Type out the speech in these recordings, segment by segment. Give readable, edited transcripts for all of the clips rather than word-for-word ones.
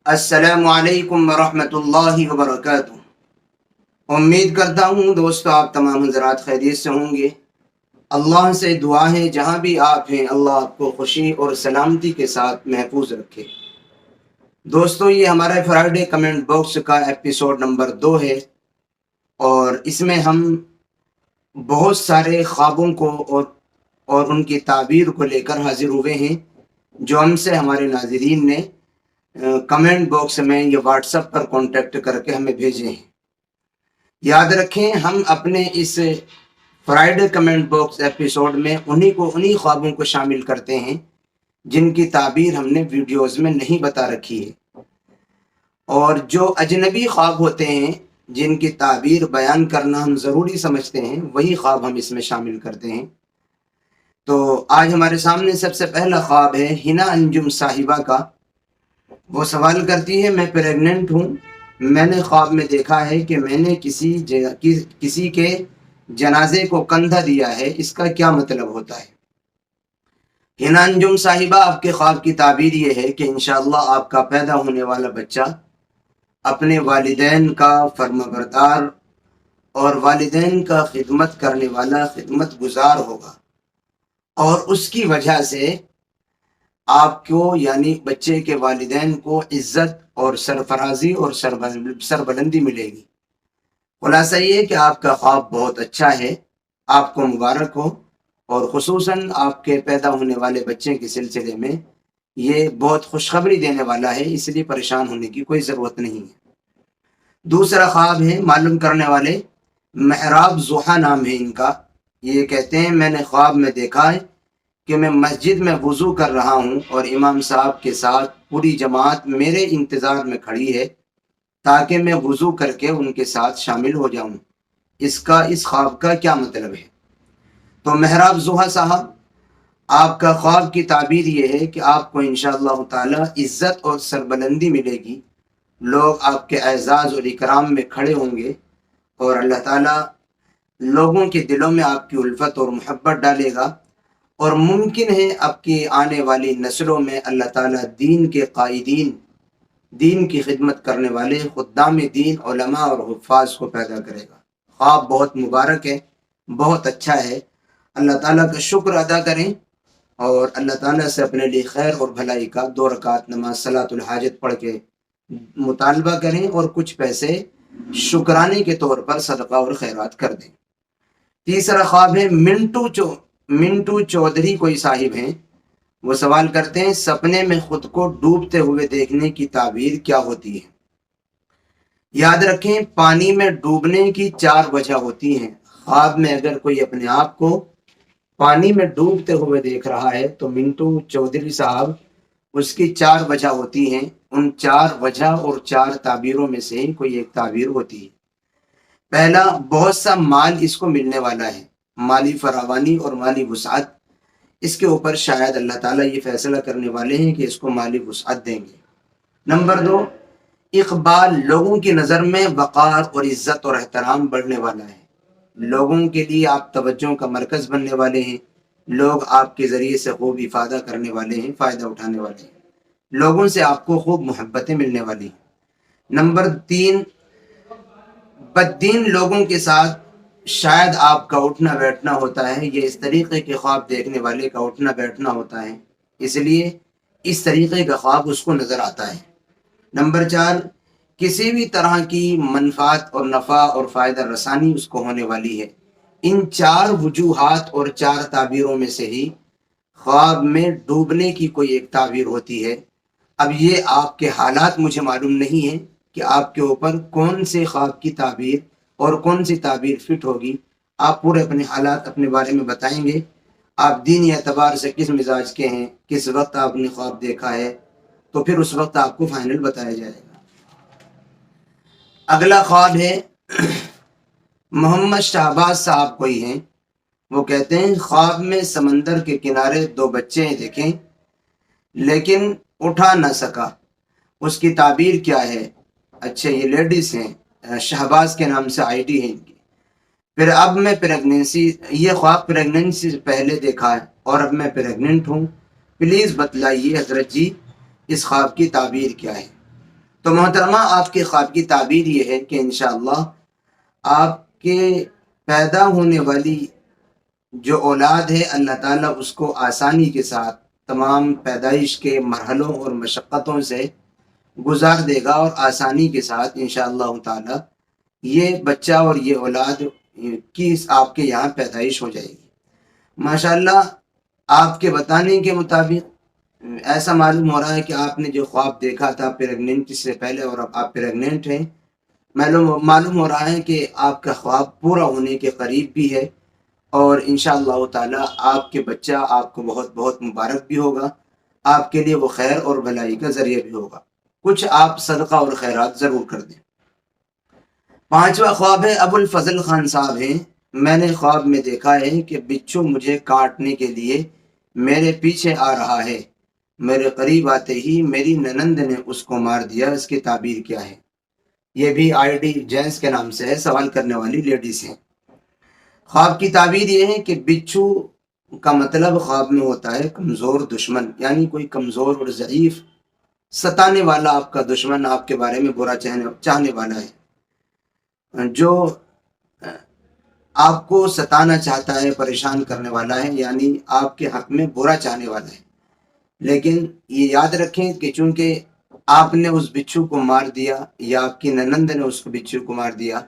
السلام علیکم ورحمۃ اللہ وبرکاتہ۔ امید کرتا ہوں دوستو آپ تمام حضرات خیریت سے ہوں گے۔ اللہ سے دعا ہے جہاں بھی آپ ہیں اللہ آپ کو خوشی اور سلامتی کے ساتھ محفوظ رکھے۔ دوستو یہ ہمارا فرائیڈے کمنٹ باکس کا ایپیسوڈ نمبر 2 ہے، اور اس میں ہم بہت سارے خوابوں کو اور ان کی تعبیر کو لے کر حاضر ہوئے ہیں، جو ہم سے ہمارے ناظرین نے کمنٹ باکس میں یا واٹس ایپ پر کانٹیکٹ کر کے ہمیں بھیجے ہیں۔ یاد رکھیں ہم اپنے اس فرائیڈے کمنٹ باکس ایپیسوڈ میں انہی خوابوں کو شامل کرتے ہیں جن کی تعبیر ہم نے ویڈیوز میں نہیں بتا رکھی ہے، اور جو اجنبی خواب ہوتے ہیں جن کی تعبیر بیان کرنا ہم ضروری سمجھتے ہیں وہی خواب ہم اس میں شامل کرتے ہیں۔ تو آج ہمارے سامنے سب سے پہلا خواب ہے ہنا انجم صاحبہ کا۔ وہ سوال کرتی ہے میں پریگننٹ ہوں، میں نے خواب میں دیکھا ہے کہ میں نے کسی کے جنازے کو کندھا دیا ہے، اس کا کیا مطلب ہوتا ہے؟ ہنا انجم صاحبہ آپ کے خواب کی تعبیر یہ ہے کہ انشاءاللہ آپ کا پیدا ہونے والا بچہ اپنے والدین کا فرمانبردار اور والدین کا خدمت کرنے والا خدمت گزار ہوگا، اور اس کی وجہ سے آپ کو یعنی بچے کے والدین کو عزت اور سرفرازی اور سربلندی ملے گی۔ خلاصہ یہ کہ آپ کا خواب بہت اچھا ہے، آپ کو مبارک ہو، اور خصوصاً آپ کے پیدا ہونے والے بچے کے سلسلے میں یہ بہت خوشخبری دینے والا ہے، اس لیے پریشان ہونے کی کوئی ضرورت نہیں ہے۔ دوسرا خواب ہے معلوم کرنے والے محراب ضحیٰ نام ہے ان کا۔ یہ کہتے ہیں میں نے خواب میں دیکھا ہے کہ میں مسجد میں وضو کر رہا ہوں اور امام صاحب کے ساتھ پوری جماعت میرے انتظار میں کھڑی ہے تاکہ میں وضو کر کے ان کے ساتھ شامل ہو جاؤں۔ اس خواب کا کیا مطلب ہے؟ تو محراب ضحیٰ صاحب آپ کا خواب کی تعبیر یہ ہے کہ آپ کو انشاءاللہ تعالی عزت اور سربلندی ملے گی، لوگ آپ کے اعزاز اور اکرام میں کھڑے ہوں گے، اور اللہ تعالیٰ لوگوں کے دلوں میں آپ کی الفت اور محبت ڈالے گا، اور ممکن ہے اب کی آنے والی نسلوں میں اللہ تعالیٰ دین کے قائدین، دین کی خدمت کرنے والے خدام دین علماء اور حفاظ کو پیدا کرے گا۔ خواب بہت مبارک ہے، بہت اچھا ہے۔ اللہ تعالیٰ کا شکر ادا کریں اور اللہ تعالیٰ سے اپنے لیے خیر اور بھلائی کا 2 رکعت نماز صلاۃ الحاجت پڑھ کے مطالبہ کریں، اور کچھ پیسے شکرانے کے طور پر صدقہ اور خیرات کر دیں۔ تیسرا خواب ہے منٹو چودھری کوئی صاحب ہیں، وہ سوال کرتے ہیں سپنے میں خود کو ڈوبتے ہوئے دیکھنے کی تعبیر کیا ہوتی ہے؟ یاد رکھیں پانی میں ڈوبنے کی 4 وجہ ہوتی ہیں۔ خواب میں اگر کوئی اپنے آپ کو پانی میں ڈوبتے ہوئے دیکھ رہا ہے تو منٹو چودھری صاحب اس کی 4 وجہ ہوتی ہیں، ان 4 وجہ اور 4 تعبیروں میں سے ہی کوئی ایک تعبیر ہوتی ہے۔ پہلا، بہت سا مال اس کو ملنے والا ہے، مالی فراوانی اور مالی وسعت، اس کے اوپر شاید اللہ تعالیٰ یہ فیصلہ کرنے والے ہیں کہ اس کو مالی وسعت دیں گے۔ نمبر 2، اقبال، لوگوں کی نظر میں وقار اور عزت اور احترام بڑھنے والا ہے، لوگوں کے لیے آپ توجہ کا مرکز بننے والے ہیں، لوگ آپ کے ذریعے سے خوب افادہ کرنے والے ہیں، فائدہ اٹھانے والے ہیں، لوگوں سے آپ کو خوب محبتیں ملنے والی ہیں۔ نمبر 3، بددین لوگوں کے ساتھ شاید آپ کا اٹھنا بیٹھنا ہوتا ہے، یہ اس طریقے کے خواب دیکھنے والے کا اٹھنا بیٹھنا ہوتا ہے، اس لیے اس طریقے کا خواب اس کو نظر آتا ہے۔ نمبر 4، کسی بھی طرح کی منفعت اور نفع اور فائدہ رسانی اس کو ہونے والی ہے۔ ان 4 وجوہات اور 4 تعبیروں میں سے ہی خواب میں ڈوبنے کی کوئی ایک تعبیر ہوتی ہے۔ اب یہ آپ کے حالات مجھے معلوم نہیں ہیں کہ آپ کے اوپر کون سے خواب کی تعبیر اور کون سی تعبیر فٹ ہوگی، آپ پورے اپنے حالات اپنے بارے میں بتائیں گے، آپ دینی اعتبار سے کس مزاج کے ہیں، کس وقت آپ نے خواب دیکھا ہے، تو پھر اس وقت آپ کو فائنل بتایا جائے گا۔ اگلا خواب ہے محمد شہباز صاحب کوئی ہیں، وہ کہتے ہیں خواب میں سمندر کے کنارے 2 بچے دیکھیں لیکن اٹھا نہ سکا، اس کی تعبیر کیا ہے؟ اچھا یہ لیڈیز ہیں، شہباز کے نام سے آئی ڈی ہے ان کی۔ پھر اب میں یہ خواب پریگننسی سے پہلے دیکھا ہے اور اب میں پریگننٹ ہوں، پلیز بتلائیے حضرت جی اس خواب کی تعبیر کیا ہے؟ تو محترمہ آپ کے خواب کی تعبیر یہ ہے کہ انشاءاللہ آپ کے پیدا ہونے والی جو اولاد ہے اللہ تعالیٰ اس کو آسانی کے ساتھ تمام پیدائش کے مرحلوں اور مشقتوں سے گزار دے گا، اور آسانی کے ساتھ انشاءاللہ تعالیٰ یہ بچہ اور یہ اولاد کی آپ کے یہاں پیدائش ہو جائے گی۔ ماشاءاللہ آپ کے بتانے کے مطابق ایسا معلوم ہو رہا ہے کہ آپ نے جو خواب دیکھا تھا پریگننٹ سے پہلے، اور اب آپ پریگننٹ ہیں، معلوم ہو رہا ہے کہ آپ کا خواب پورا ہونے کے قریب بھی ہے، اور انشاءاللہ تعالی آپ کے بچہ آپ کو بہت بہت مبارک بھی ہوگا، آپ کے لیے وہ خیر اور بھلائی کا ذریعہ بھی ہوگا۔ کچھ آپ صدقہ اور خیرات ضرور کر دیں۔ پانچواں خواب ہے، ابو الفضل خان صاحب ہیں، میں نے خواب میں دیکھا ہے کہ بچھو مجھے کاٹنے کے لیے میرے پیچھے آ رہا ہے، میرے قریب آتے ہی میری ننند نے اس کو مار دیا، اس کی تعبیر کیا ہے؟ یہ بھی آئی ڈی جینس کے نام سے ہے، سوال کرنے والی لیڈیز ہیں۔ خواب کی تعبیر یہ ہے کہ بچھو کا مطلب خواب میں ہوتا ہے کمزور دشمن، یعنی کوئی کمزور اور ضعیف ستانے والا آپ کا دشمن، آپ کے بارے میں برا چاہنے والا ہے، جو آپ کو ستانا چاہتا ہے، پریشان کرنے والا ہے، یعنی آپ کے حق میں برا چاہنے والا ہے۔ لیکن یہ یاد رکھیں کہ چونکہ آپ نے اس بچھو کو مار دیا یا آپ کی ننند نے اس بچھو کو مار دیا،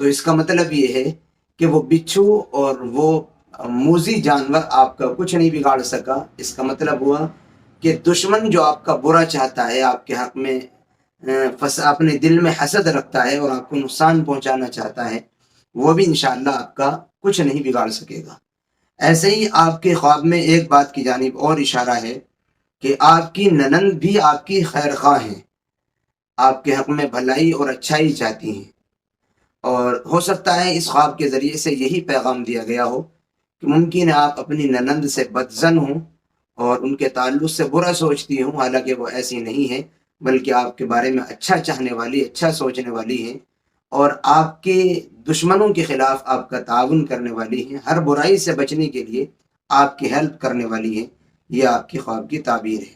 تو اس کا مطلب یہ ہے کہ وہ بچھو اور وہ موذی جانور آپ کا کچھ نہیں بگاڑ سکا۔ اس کا مطلب ہوا کہ دشمن جو آپ کا برا چاہتا ہے، آپ کے حق میں اپنے دل میں حسد رکھتا ہے اور آپ کو نقصان پہنچانا چاہتا ہے، وہ بھی انشاءاللہ آپ کا کچھ نہیں بگاڑ سکے گا۔ ایسے ہی آپ کے خواب میں ایک بات کی جانب اور اشارہ ہے کہ آپ کی ننند بھی آپ کی خیر خواہ ہیں، آپ کے حق میں بھلائی اور اچھائی چاہتی ہیں، اور ہو سکتا ہے اس خواب کے ذریعے سے یہی پیغام دیا گیا ہو کہ ممکن ہے آپ اپنی ننند سے بدظن ہوں اور ان کے تعلق سے برا سوچتی ہوں، حالانکہ وہ ایسی نہیں ہے، بلکہ آپ کے بارے میں اچھا چاہنے والی، اچھا سوچنے والی ہیں، اور آپ کے دشمنوں کے خلاف آپ کا تعاون کرنے والی ہیں، ہر برائی سے بچنے کے لیے آپ کی ہیلپ کرنے والی ہیں۔ یہ آپ کی خواب کی تعبیر ہے۔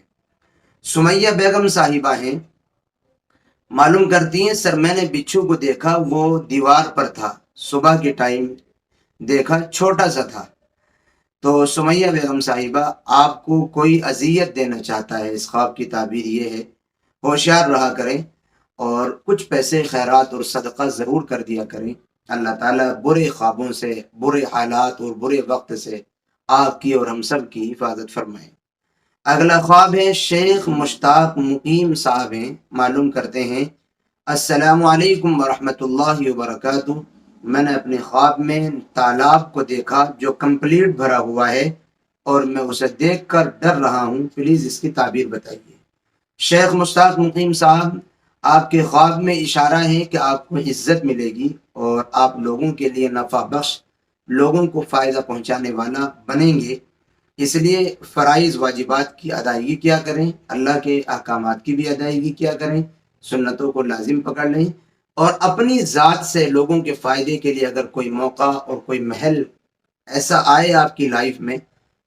سمیہ بیگم صاحبہ ہیں، معلوم کرتی ہیں سر میں نے بچھو کو دیکھا، وہ دیوار پر تھا، صبح کے ٹائم دیکھا، چھوٹا سا تھا۔ تو سمیہ بیگم صاحبہ آپ کو کوئی اذیت دینا چاہتا ہے، اس خواب کی تعبیر یہ ہے، ہوشیار رہا کریں اور کچھ پیسے خیرات اور صدقہ ضرور کر دیا کریں۔ اللہ تعالیٰ برے خوابوں سے، برے حالات اور برے وقت سے آپ کی اور ہم سب کی حفاظت فرمائے۔ اگلا خواب ہے، شیخ مشتاق مقیم صاحب ہیں، معلوم کرتے ہیں السلام علیکم ورحمۃ اللہ وبرکاتہ، میں نے اپنے خواب میں تالاب کو دیکھا جو کمپلیٹ بھرا ہوا ہے اور میں اسے دیکھ کر ڈر رہا ہوں، پلیز اس کی تعبیر بتائیے۔ شیخ مشتاق مقیم صاحب، آپ کے خواب میں اشارہ ہے کہ آپ کو عزت ملے گی اور آپ لوگوں کے لیے نفع بخش، لوگوں کو فائدہ پہنچانے والا بنیں گے، اس لیے فرائض واجبات کی ادائیگی کیا کریں، اللہ کے احکامات کی بھی ادائیگی کیا کریں، سنتوں کو لازم پکڑ لیں، اور اپنی ذات سے لوگوں کے فائدے کے لیے اگر کوئی موقع اور کوئی محل ایسا آئے آپ کی لائف میں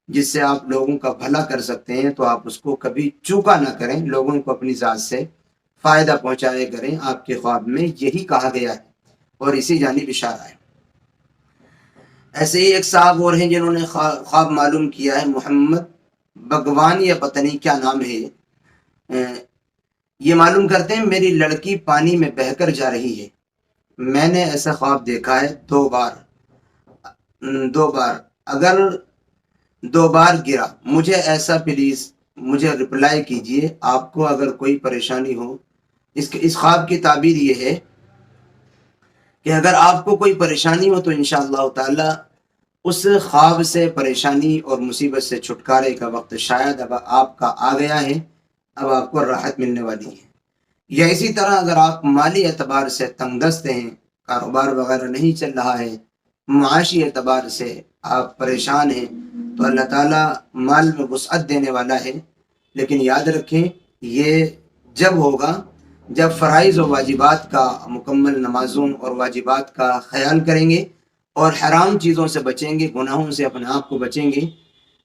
جس سے آپ لوگوں کا بھلا کر سکتے ہیں، تو آپ اس کو کبھی چوکا نہ کریں، لوگوں کو اپنی ذات سے فائدہ پہنچائے کریں۔ آپ کے خواب میں یہی کہا گیا ہے اور اسی جانب اشارہ ہے۔ ایسے ہی ایک صاحب اور ہیں جنہوں نے خواب معلوم کیا ہے، محمد بگوان یا پتہ نہیں کیا نام ہے، یہ معلوم کرتے ہیں میری لڑکی پانی میں بہہ کر جا رہی ہے، میں نے ایسا خواب دیکھا ہے دو بار، اگر دو بار گرا مجھے ایسا پلیز مجھے رپلائی کیجئے، آپ کو اگر کوئی پریشانی ہو۔ اس خواب کی تعبیر یہ ہے کہ اگر آپ کو کوئی پریشانی ہو تو انشاءاللہ تعالی اس خواب سے، پریشانی اور مصیبت سے چھٹکارے کا وقت شاید اب آپ کا آ گیا ہے، اب آپ کو راحت ملنے والی ہے۔ یا اسی طرح اگر آپ مالی اعتبار سے تنگ دست ہیں، کاروبار وغیرہ نہیں چل رہا ہے، معاشی اعتبار سے آپ پریشان ہیں، تو اللہ تعالیٰ مال میں وسعت دینے والا ہے، لیکن یاد رکھیں یہ جب ہوگا جب فرائض و واجبات کا، مکمل نمازوں اور واجبات کا خیال کریں گے اور حرام چیزوں سے بچیں گے، گناہوں سے اپنے آپ کو بچیں گے،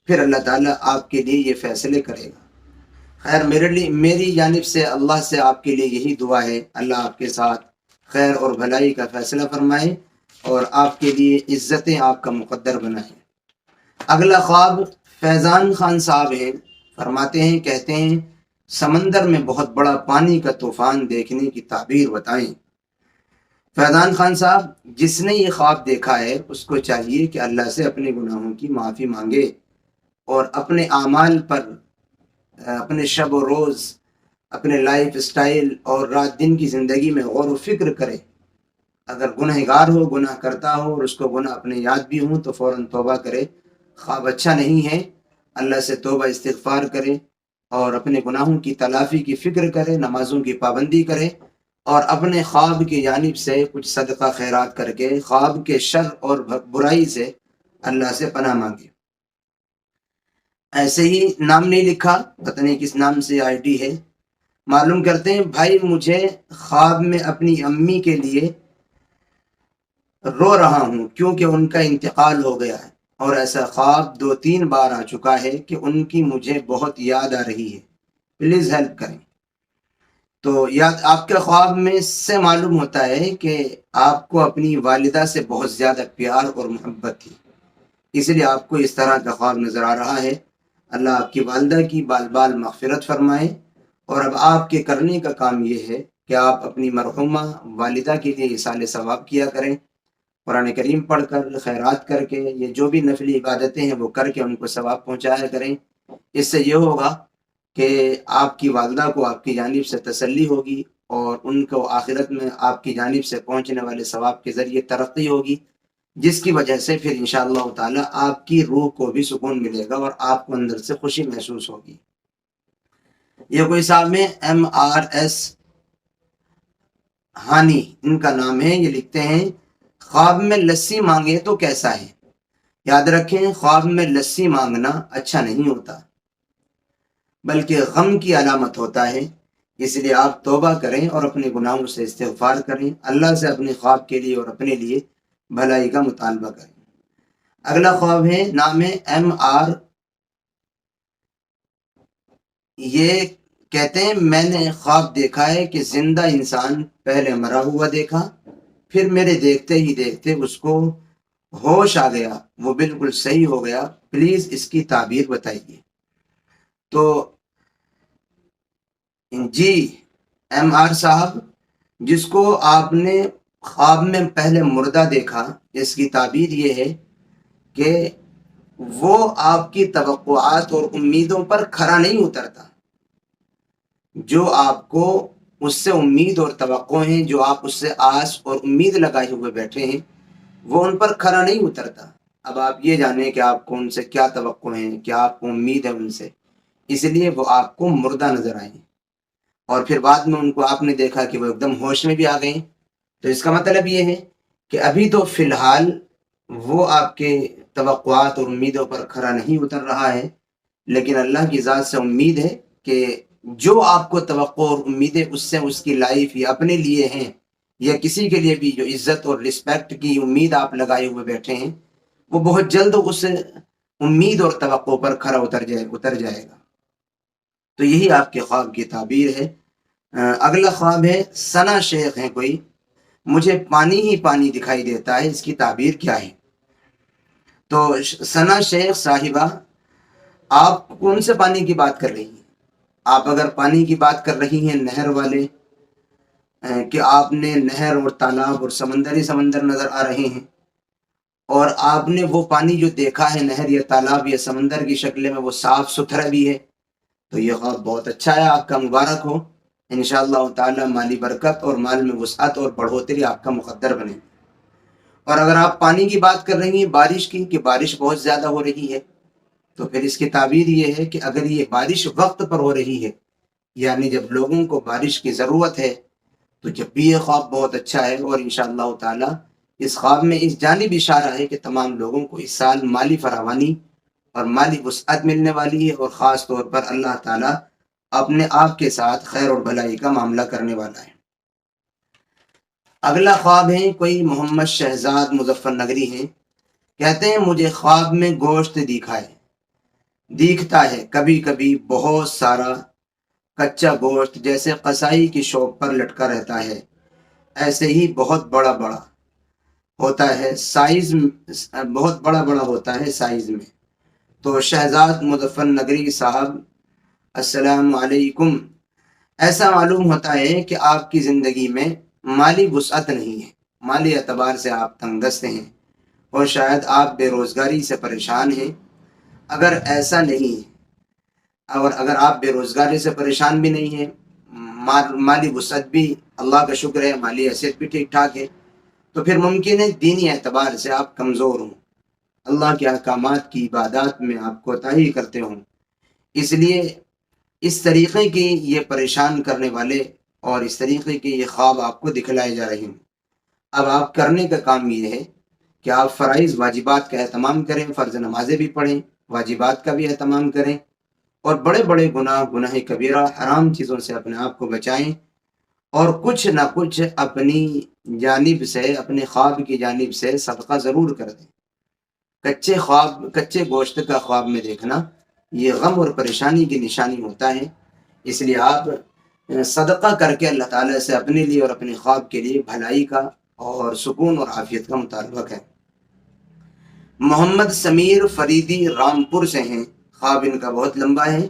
پھر اللہ تعالیٰ آپ کے لیے یہ فیصلے کرے گا۔ خیر میری جانب سے اللہ سے آپ کے لیے یہی دعا ہے، اللہ آپ کے ساتھ خیر اور بھلائی کا فیصلہ فرمائے اور آپ کے لیے عزتیں آپ کا مقدر بنائے۔ اگلا خواب فیضان خان صاحب ہیں، فرماتے ہیں، کہتے ہیں سمندر میں بہت بڑا پانی کا طوفان دیکھنے کی تعبیر بتائیں۔ فیضان خان صاحب، جس نے یہ خواب دیکھا ہے اس کو چاہیے کہ اللہ سے اپنے گناہوں کی معافی مانگے اور اپنے اعمال پر، اپنے شب و روز، اپنے لائف سٹائل اور رات دن کی زندگی میں غور و فکر کرے۔ اگر گنہگار ہو، گناہ کرتا ہو اور اس کو گناہ اپنے یاد بھی ہوں تو فوراً توبہ کرے۔ خواب اچھا نہیں ہے، اللہ سے توبہ استغفار کرے اور اپنے گناہوں کی تلافی کی فکر کرے، نمازوں کی پابندی کرے اور اپنے خواب کی جانب سے کچھ صدقہ خیرات کر کے خواب کے شر اور برائی سے اللہ سے پناہ مانگے۔ ایسے ہی نام نہیں لکھا، پتہ نہیں کس نام سے آئی ڈی ہے، معلوم کرتے ہیں بھائی مجھے خواب میں اپنی امی کے لیے رو رہا ہوں کیونکہ ان کا انتقال ہو گیا ہے، اور ایسا خواب 2-3 بار آ چکا ہے کہ ان کی مجھے بہت یاد آ رہی ہے، پلیز ہیلپ کریں۔ تو یاد آپ کے خواب میں سے معلوم ہوتا ہے کہ آپ کو اپنی والدہ سے بہت زیادہ پیار اور محبت تھی، اس لیے آپ کو اس طرح کا خواب نظر آ رہا ہے۔ اللہ آپ کی والدہ کی بال بال مغفرت فرمائے، اور اب آپ کے کرنے کا کام یہ ہے کہ آپ اپنی مرحومہ والدہ کے لیے ایصال ثواب کیا کریں، قرآن کریم پڑھ کر، خیرات کر کے، یہ جو بھی نفلی عبادتیں ہیں وہ کر کے ان کو ثواب پہنچایا کریں۔ اس سے یہ ہوگا کہ آپ کی والدہ کو آپ کی جانب سے تسلی ہوگی اور ان کو آخرت میں آپ کی جانب سے پہنچنے والے ثواب کے ذریعے ترقی ہوگی، جس کی وجہ سے پھر انشاءاللہ تعالی آپ کی روح کو بھی سکون ملے گا اور آپ کو اندر سے خوشی محسوس ہوگی۔ یہ کوئی صاحب میں MRS ہانی ان کا نام ہے، یہ لکھتے ہیں خواب میں لسی مانگے تو کیسا ہے؟ یاد رکھیں خواب میں لسی مانگنا اچھا نہیں ہوتا بلکہ غم کی علامت ہوتا ہے، اس لیے آپ توبہ کریں اور اپنے گناہوں سے استغفار کریں، اللہ سے اپنے خواب کے لیے اور اپنے لیے بھلائی کا مطالبہ کریں۔ اگلا خواب ہے، نام ہے MR، یہ کہتے ہیں میں نے خواب دیکھا ہے کہ زندہ انسان پہلے مرا ہوا دیکھا، پھر میرے دیکھتے ہی دیکھتے اس کو ہوش آ گیا، وہ بالکل صحیح ہو گیا، پلیز اس کی تعبیر بتائیے۔ تو جی MR صاحب، جس کو آپ نے خواب میں پہلے مردہ دیکھا، اس کی تعبیر یہ ہے کہ وہ آپ کی توقعات اور امیدوں پر کھرا نہیں اترتا۔ جو آپ کو اس سے امید اور توقع ہیں، جو آپ اس سے آس اور امید لگائے ہوئے بیٹھے ہیں، وہ ان پر کھرا نہیں اترتا۔ اب آپ یہ جانیں کہ آپ کو ان سے کیا توقع ہیں، کیا آپ کو امید ہے ان سے، اس لیے وہ آپ کو مردہ نظر آئیں اور پھر بعد میں ان کو آپ نے دیکھا کہ وہ ایک دم ہوش میں بھی آ گئے، تو اس کا مطلب یہ ہے کہ ابھی تو فی الحال وہ آپ کے توقعات اور امیدوں پر کھرا نہیں اتر رہا ہے، لیکن اللہ کی ذات سے امید ہے کہ جو آپ کو توقع اور امیدیں اس سے اس کی لائف یا اپنے لیے ہیں یا کسی کے لیے بھی جو عزت اور رسپیکٹ کی امید آپ لگائے ہوئے بیٹھے ہیں، وہ بہت جلد اس امید اور توقع پر کھرا اتر جائے گا۔ تو یہی آپ کے خواب کی تعبیر ہے۔ اگلا خواب ہے، ثنا شیخ ہیں کوئی، مجھے پانی ہی پانی دکھائی دیتا ہے، اس کی تعبیر کیا ہے؟ تو ثنا شیخ صاحبہ، آپ کون سے پانی کی بات کر رہی ہیں؟ آپ اگر پانی کی بات کر رہی ہیں نہر والے، کہ آپ نے نہر اور تالاب اور سمندر نظر آ رہے ہیں اور آپ نے وہ پانی جو دیکھا ہے نہر یا تالاب یا سمندر کی شکل میں وہ صاف ستھرا بھی ہے، تو یہ خواب بہت اچھا ہے، آپ کا مبارک ہو، انشاءاللہ تعالی مالی برکت اور مال میں وسعت اور بڑھوتری آپ کا مقدر بنے۔ اور اگر آپ پانی کی بات کر رہی ہیں بارش کی، کہ بارش بہت زیادہ ہو رہی ہے، تو پھر اس کی تعبیر یہ ہے کہ اگر یہ بارش وقت پر ہو رہی ہے، یعنی جب لوگوں کو بارش کی ضرورت ہے، تو جب بھی یہ خواب بہت اچھا ہے، اور انشاءاللہ تعالی اس خواب میں اس جانب اشارہ ہے کہ تمام لوگوں کو اس سال مالی فراوانی اور مالی وسعت ملنے والی ہے، اور خاص طور پر اللہ تعالی اپنے آپ کے ساتھ خیر اور بھلائی کا معاملہ کرنے والا ہے۔ اگلا خواب ہے، کوئی محمد شہزاد مظفر نگری ہیں، کہتے ہیں مجھے خواب میں گوشت دکھتا ہے کبھی کبھی بہت سارا، کچا گوشت جیسے قصائی کی شاپ پر لٹکا رہتا ہے، ایسے ہی بہت بڑا بڑا ہوتا ہے سائز، بہت بڑا بڑا ہوتا ہے سائز میں۔ تو شہزاد مظفر نگری صاحب السلام علیکم، ایسا معلوم ہوتا ہے کہ آپ کی زندگی میں مالی وسعت نہیں ہے، مالی اعتبار سے آپ تنگ دست ہیں، اور شاید آپ بے روزگاری سے پریشان ہیں۔ اگر ایسا نہیں ہے، اور اگر آپ بے روزگاری سے پریشان بھی نہیں ہیں، مالی وسعت بھی اللہ کا شکر ہے، مالی حیثیت بھی ٹھیک ٹھاک ہے، تو پھر ممکن ہے دینی اعتبار سے آپ کمزور ہوں، اللہ کے احکامات کی عبادات میں آپ کوتاہی کرتے ہوں، اس لیے اس طریقے کی یہ پریشان کرنے والے اور اس طریقے کے یہ خواب آپ کو دکھلائے جا رہے ہیں۔ اب آپ کرنے کا کام یہ ہے کہ آپ فرائض واجبات کا اہتمام کریں، فرض نمازیں بھی پڑھیں، واجبات کا بھی اہتمام کریں، اور بڑے بڑے گناہ کبیرہ حرام چیزوں سے اپنے آپ کو بچائیں، اور کچھ نہ کچھ اپنی جانب سے، اپنے خواب کی جانب سے صدقہ ضرور کر دیں۔ کچے گوشت کا خواب میں دیکھنا یہ غم اور پریشانی کی نشانی ہوتا ہے، اس لیے آپ صدقہ کر کے اللہ تعالیٰ سے اپنے لیے اور اپنے خواب کے لیے بھلائی کا اور سکون اور عافیت کا مطالبہ ہے۔ محمد سمیر فریدی رامپور سے ہیں، خواب ان کا بہت لمبا ہے،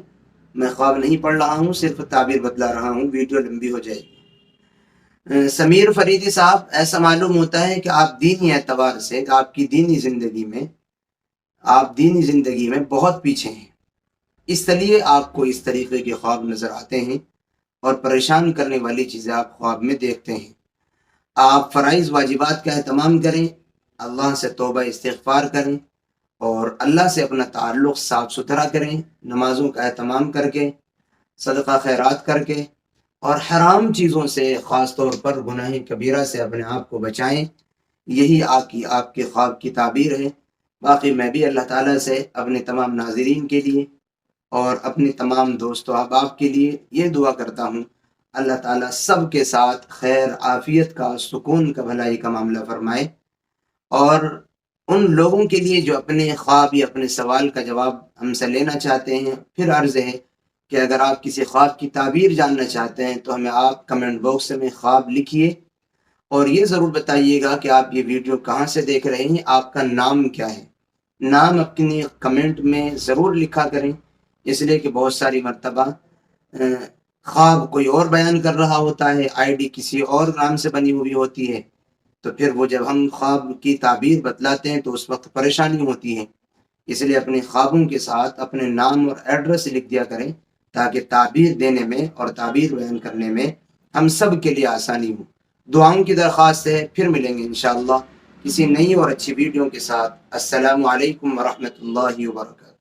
میں خواب نہیں پڑھ رہا ہوں، صرف تعبیر بدلا رہا ہوں، ویڈیو لمبی ہو جائے گی۔ سمیر فریدی صاحب، ایسا معلوم ہوتا ہے کہ آپ دینی اعتبار سے، آپ کی دینی زندگی میں بہت پیچھے ہیں، اس لیے آپ کو اس طریقے کے خواب نظر آتے ہیں اور پریشان کرنے والی چیزیں آپ خواب میں دیکھتے ہیں۔ آپ فرائض واجبات کا اہتمام کریں، اللہ سے توبہ استغفار کریں، اور اللہ سے اپنا تعلق صاف ستھرا کریں، نمازوں کا اہتمام کر کے، صدقہ خیرات کر کے، اور حرام چیزوں سے، خاص طور پر گناہ کبیرہ سے اپنے آپ کو بچائیں۔ یہی آپ کے خواب کی تعبیر ہے۔ باقی میں بھی اللہ تعالیٰ سے اپنے تمام ناظرین کے لیے اور اپنے تمام دوست و احباب کے لیے یہ دعا کرتا ہوں، اللہ تعالیٰ سب کے ساتھ خیر، عافیت کا، سکون کا، بھلائی کا معاملہ فرمائے، اور ان لوگوں کے لیے جو اپنے خواب یا اپنے سوال کا جواب ہم سے لینا چاہتے ہیں، پھر عرض ہے کہ اگر آپ کسی خواب کی تعبیر جاننا چاہتے ہیں تو ہمیں آپ کمنٹ باکس میں خواب لکھیے، اور یہ ضرور بتائیے گا کہ آپ یہ ویڈیو کہاں سے دیکھ رہے ہیں، آپ کا نام کیا ہے، نام اپنی کمنٹ میں ضرور لکھا کریں، اس لیے کہ بہت ساری مرتبہ خواب کوئی اور بیان کر رہا ہوتا ہے، آئی ڈی کسی اور نام سے بنی ہوئی ہوتی ہے، تو پھر وہ جب ہم خواب کی تعبیر بتلاتے ہیں تو اس وقت پریشانی ہوتی ہے، اس لیے اپنے خوابوں کے ساتھ اپنے نام اور ایڈریس لکھ دیا کریں، تاکہ تعبیر دینے میں اور تعبیر بیان کرنے میں ہم سب کے لیے آسانی ہو۔ دعاؤں کی درخواست ہے، پھر ملیں گے انشاءاللہ کسی نئی اور اچھی ویڈیو کے ساتھ۔ السلام علیکم ورحمۃ اللہ وبرکاتہ۔